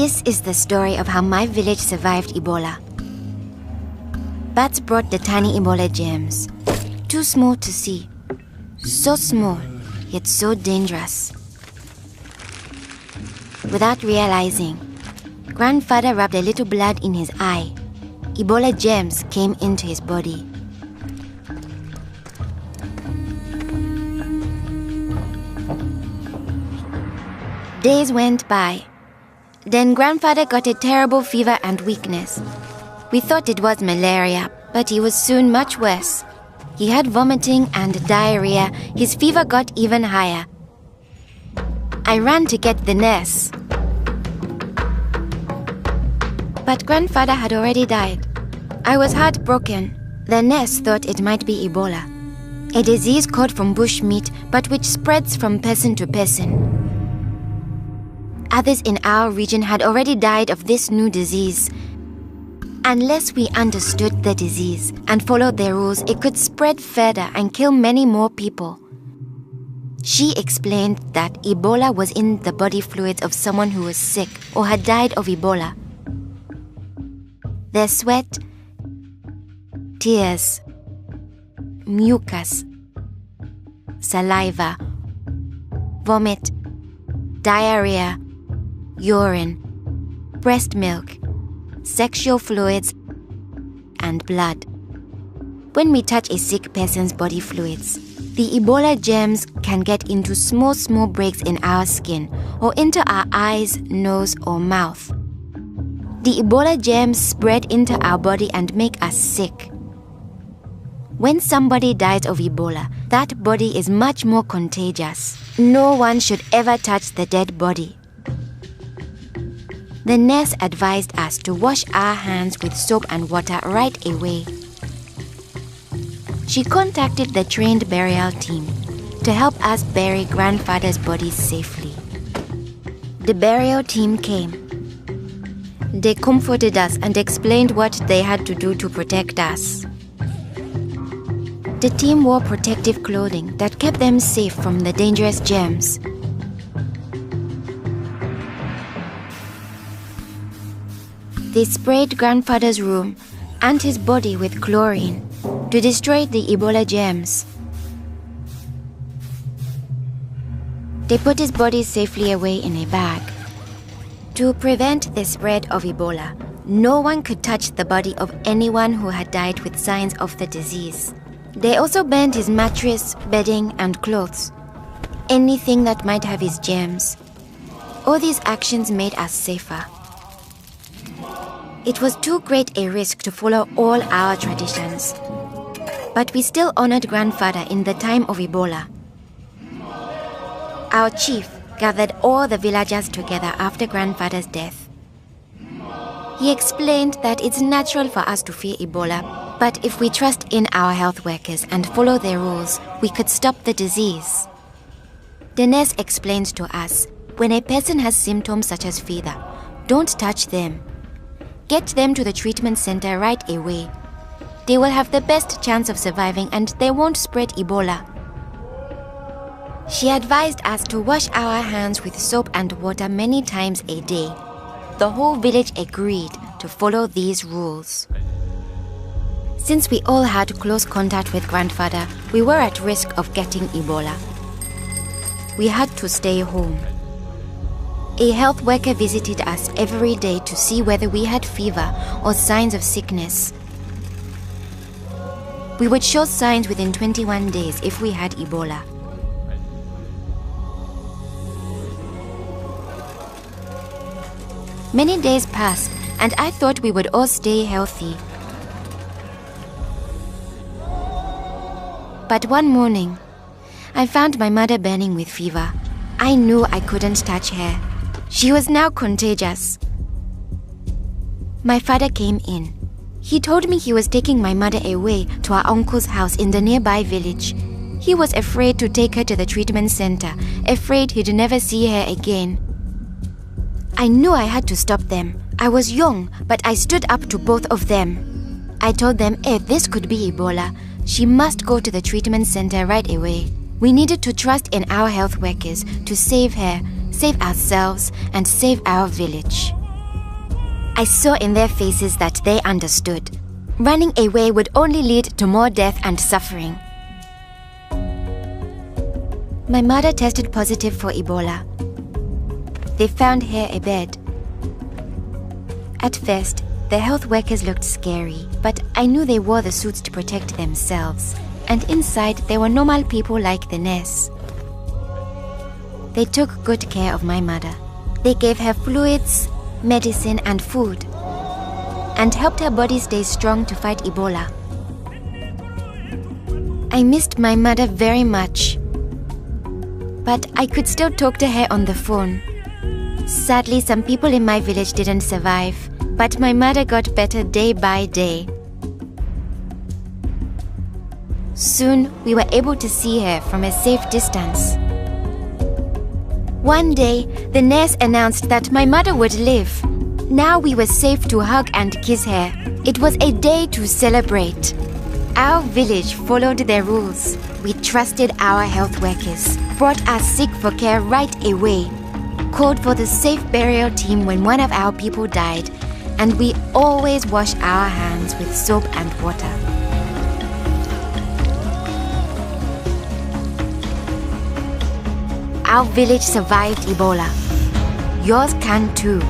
This is the story of how my village survived Ebola. Bats brought the tiny Ebola germs, too small to see, so small, yet so dangerous. Without realizing, Grandfather rubbed a little blood in his eye. Ebola germs came into his body. Days went by. Then Grandfather got a terrible fever and weakness. We thought it was malaria, but he was soon much worse. He had vomiting and diarrhea. His fever got even higher. I ran to get the nurse. But Grandfather had already died. I was heartbroken. The nurse thought it might be Ebola, a disease caught from bush meat, but which spreads from person to person. Others in our region had already died of this new disease. Unless we understood the disease and followed their rules, it could spread further and kill many more people. She explained that Ebola was in the body fluids of someone who was sick or had died of Ebola. Their sweat, tears, mucus, saliva, vomit, diarrhea, urine, breast milk, sexual fluids, and blood. When we touch a sick person's body fluids, the Ebola germs can get into small breaks in our skin or into our eyes, nose, or mouth. The Ebola germs spread into our body and make us sick. When somebody dies of Ebola, that body is much more contagious. No one should ever touch the dead body. The nurse advised us to wash our hands with soap and water right away. She contacted the trained burial team to help us bury Grandfather's body safely. The burial team came. They comforted us and explained what they had to do to protect us. The team wore protective clothing that kept them safe from the dangerous germs. They sprayed Grandfather's room and his body with chlorine to destroy the Ebola germs. They put his body safely away in a bag. To prevent the spread of Ebola, no one could touch the body of anyone who had died with signs of the disease. They also burned his mattress, bedding, and clothes, anything that might have his germs. All these actions made us safer. It was too great a risk to follow all our traditions, but we still honored Grandfather in the time of Ebola. Our chief gathered all the villagers together after Grandfather's death. He explained that it's natural for us to fear Ebola, but if we trust in our health workers and follow their rules, we could stop the disease. The nurse explained to us, when a person has symptoms such as fever, don't touch them. Get them to the treatment center right away. They will have the best chance of surviving and they won't spread Ebola. She advised us to wash our hands with soap and water many times a day. The whole village agreed to follow these rules. Since we all had close contact with Grandfather, we were at risk of getting Ebola. We had to stay home. A health worker visited us every day to see whether we had fever or signs of sickness. We would show signs within 21 days if we had Ebola. Many days passed, and I thought we would all stay healthy. But one morning, I found my mother burning with fever. I knew I couldn't touch her. She was now contagious. My father came in. He told me he was taking my mother away to our uncle's house in the nearby village. He was afraid to take her to the treatment center, afraid he'd never see her again. I knew I had to stop them. I was young, but I stood up to both of them. I told them if this could be Ebola, she must go to the treatment center right away. We needed to trust in our health workers to save her, save ourselves, and save our village. I saw in their faces that they understood. Running away would only lead to more death and suffering. My mother tested positive for Ebola. They found her a bed. At first, the health workers looked scary, but I knew they wore the suits to protect themselves, and inside they were normal people like the nurse. They took good care of my mother. They gave her fluids, medicine, and food, and helped her body stay strong to fight Ebola. I missed my mother very much, but I could still talk to her on the phone. Sadly, some people in my village didn't survive, but my mother got better day by day. Soon, we were able to see her from a safe distance. One day, the nurse announced that my mother would live. Now we were safe to hug and kiss her. It was a day to celebrate. Our village followed their rules. We trusted our health workers, brought us sick for care right away, called for the safe burial team when one of our people died, and we always wash our hands with soap and water. Our village survived Ebola. Yours can too.